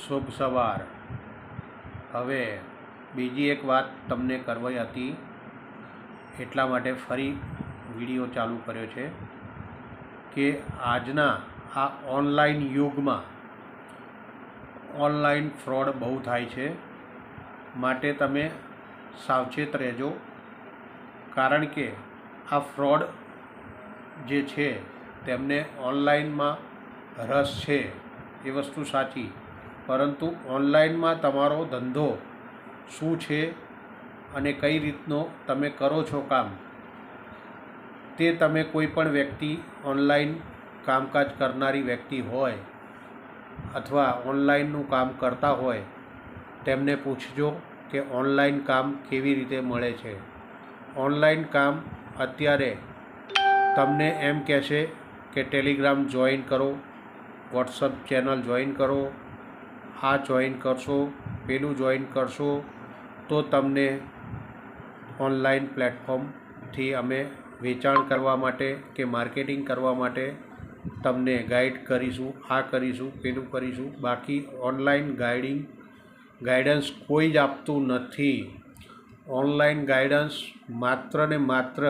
શુભ સવાર. હવે બીજી એક વાત તમને કરવી હતી, એટલા માટે ફરી વિડીયો ચાલુ કર્યો છે કે આજના આ ઓનલાઈન યુગમાં ઓનલાઈન ફ્રોડ બહુ થાય છે, માટે તમે સાવચેત રહેજો. કારણ કે આ ફ્રોડ જે છે તેમને ઓનલાઈનમાં રસ છે એ વસ્તુ સાચી, પરંતુ ઓનલાઈનમાં તમારો ધંધો શું છે અને કઈ રીતનો તમે કરો છો કામ, તે તમે કોઈ પણ વ્યક્તિ ઓનલાઈન કામકાજ કરનારી વ્યક્તિ હોય અથવા ઓનલાઈનનું કામ કરતા હોય તેમને પૂછજો કે ઓનલાઈન કામ કેવી રીતે મળે છે. ઓનલાઈન કામ અત્યારે તમને એમ કહેશે કે ટેલિગ્રામ જોઈન કરો, વોટ્સઅપ ચેનલ જોઈન કરો, આ જોઈન કરશો, પેલું જોઈન કરશો તો તમને ઓનલાઈન પ્લેટફોર્મથી અમે વેચાણ કરવા માટે કે માર્કેટિંગ કરવા માટે તમને ગાઈડ કરીશું, આ કરીશું, પેલું કરીશું. બાકી ઓનલાઈન ગાઈડન્સ કોઈ જ આપતું નથી. ઓનલાઈન ગાઈડન્સ માત્ર ને માત્ર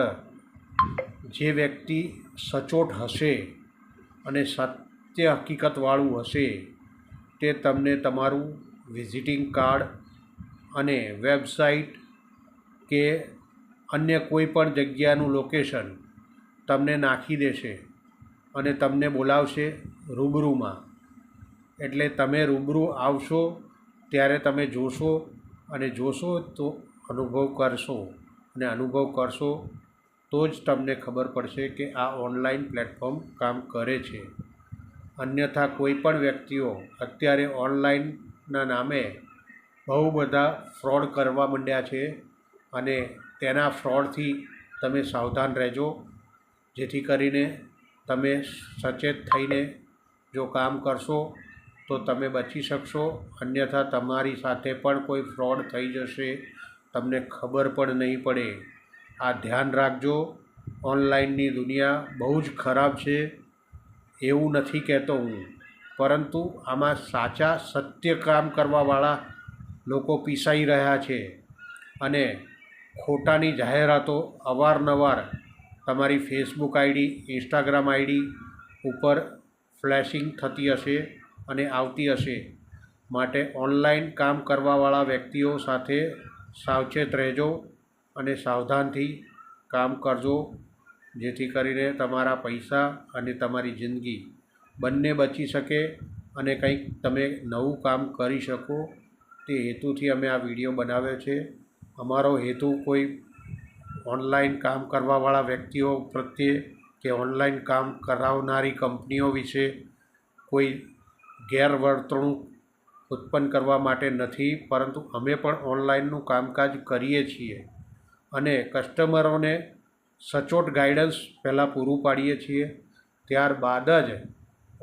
જે વ્યક્તિ સચોટ હશે અને સત્ય હકીકતવાળું હશે તે તમને તમારું વિઝિટિંગ કાર્ડ અને વેબસાઇટ કે અન્ય કોઈ પણ જગ્યાનું લોકેશન તમને નાખી દેશે અને તમને બોલાવશે રૂબરૂમાં. એટલે તમે રૂબરૂ આવશો ત્યારે તમે જોશો અને જોશો તો અનુભવ કરશો, અને અનુભવ કરશો તો જ તમને ખબર પડશે કે આ ઓનલાઈન પ્લેટફોર્મ કામ કરે છે. અન્યથા કોઈ પણ વ્યક્તિઓ અત્યારે ઓનલાઈનના નામે બહુ બધા ફ્રોડ કરવા માંડ્યા છે, અને તેના ફ્રોડથી તમે સાવધાન રહેજો, જેથી કરીને તમે સચેત થઈને જો કામ કરશો તો તમે બચી શકશો. અન્યથા તમારી સાથે પણ કોઈ ફ્રોડ થઈ જશે, તમને ખબર પણ નહીં પડે. આ ધ્યાન રાખજો. ઓનલાઈનની દુનિયા બહુ જ ખરાબ છે એવું નથી કહેતો હું, પરંતુ આમાં સાચા સત્ય કામ કરવાવાળા લોકો પીસાઈ રહ્યા છે, અને ખોટાની જાહેરાતો અવારનવાર તમારી ફેસબુક આઈડી, ઇન્સ્ટાગ્રામ આઈડી ઉપર ફ્લેશિંગ થતી હશે અને આવતી હશે. માટે ઓનલાઈન કામ કરવાવાળા વ્યક્તિઓ સાથે સાવચેત રહેજો અને સાવધાનથી કામ કરજો, જેથી કરીને તમારા પૈસા અને તમારી જિંદગી બંને બચી શકે અને કંઈક તમે નવું કામ કરી શકો. તે હેતુથી અમે આ વિડીયો બનાવ્યો છે. અમારો હેતુ કોઈ ઓનલાઈન કામ કરવાવાળા વ્યક્તિઓ પ્રત્યે કે ઓનલાઈન કામ કરાવનારી કંપનીઓ વિશે કોઈ ગેરવર્તણૂક ઉત્પન્ન કરવા માટે નથી, પરંતુ અમે પણ ઓનલાઈનનું કામકાજ કરીએ છીએ અને કસ્ટમરોને સચોટ ગાઈડન્સ પહેલાં પૂરું પાડીએ છીએ, ત્યારબાદ જ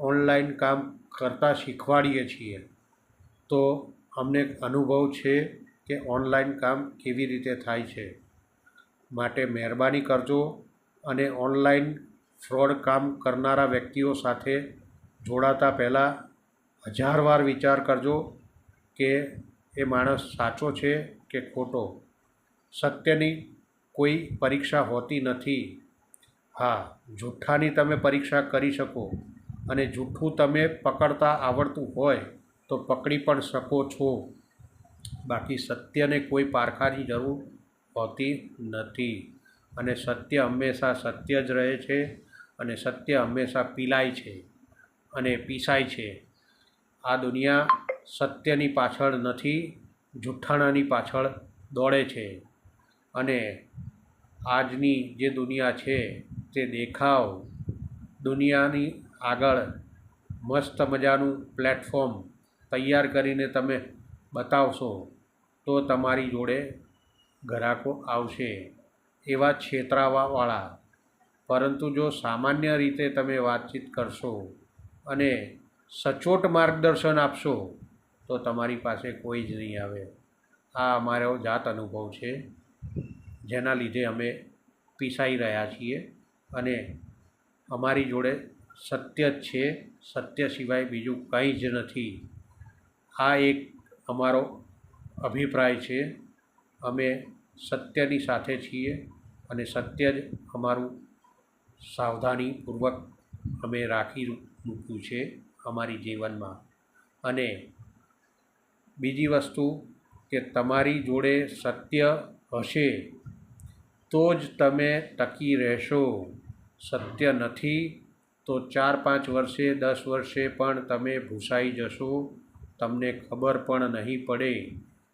ઓનલાઈન કામ કરતાં શીખવાડીએ છીએ. તો અમને અનુભવ છે કે ઓનલાઈન કામ કેવી રીતે થાય છે. માટે મહેરબાની કરજો અને ઓનલાઈન ફ્રોડ કામ કરનારા વ્યક્તિઓ સાથે જોડાતા પહેલાં 1000 વાર વિચાર કરજો કે એ માણસ સાચો છે કે ખોટો. સત્યની કોઈ પરીક્ષા હોતી નથી. હા, જૂઠ્ઠાની તમે પરીક્ષા કરી શકો, અને જૂઠ્ઠું તમે પકડતા આવડતું હોય તો પકડી પણ શકો છો. બાકી સત્યને કોઈ પારખાની જરૂર હોતી નથી, અને સત્ય હંમેશા સત્ય જ રહે છે, અને સત્ય હંમેશા પીલાય છે અને પીસાય છે. આ દુનિયા સત્યની પાછળ નથી, જૂઠ્ઠાણાની પાછળ દોડે છે. અને આજની જે દુનિયા છે તે દેખાવ દુનિયાની આગળ મસ્ત મજાનું પ્લેટફોર્મ તૈયાર કરીને તમે બતાવશો તો તમારી જોડે ગ્રાહકો આવશે, એવા છેતરાવાવાળા. પરંતુ જો સામાન્ય રીતે તમે વાતચીત કરશો અને સચોટ માર્ગદર્શન આપશો તો તમારી પાસે કોઈ જ નહીં આવે. આ અમારો જાત અનુભવ છે, જેના લીધે અમે પીસાઈ રહ્યા છીએ, અને અમારી જોડે સત્ય જ છે, સત્ય સિવાય બીજું કંઈ જ નથી. આ એક અમારો અભિપ્રાય છે. અમે સત્યની સાથે છીએ અને સત્ય જ અમારું સાવધાનીપૂર્વક અમે રાખી મૂક્યું છે અમારી જીવનમાં. અને બીજી વસ્તુ કે તમારી જોડે સત્ય હશે તો જ તમે ટકી રહેશો. સત્ય નથી તો 4-5 વર્ષે 10 વર્ષે પણ તમે ભૂસાઈ જશો, તમને ખબર પણ નહીં પડે.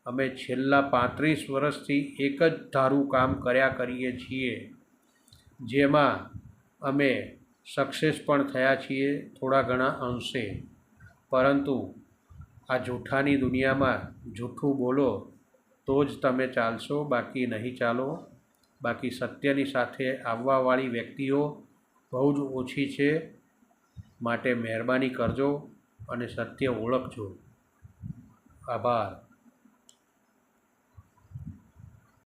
અમે છેલ્લા 35 વર્ષથી એક જ ધારું કામ કર્યા કરીએ છીએ, જેમાં અમે સક્સેસ પણ થયા છીએ થોડા ઘણા અંશે. પરંતુ આ જૂઠાની દુનિયામાં જૂઠું બોલો તો જ તમે ચાલશો, બાકી નહીં ચાલો. બાકી સત્યની સાથે આવવાવાળી વ્યક્તિઓ બહુ જ ઓછી છે. માટે મહેરબાની કરજો અને સત્ય ઓળખજો. આભાર.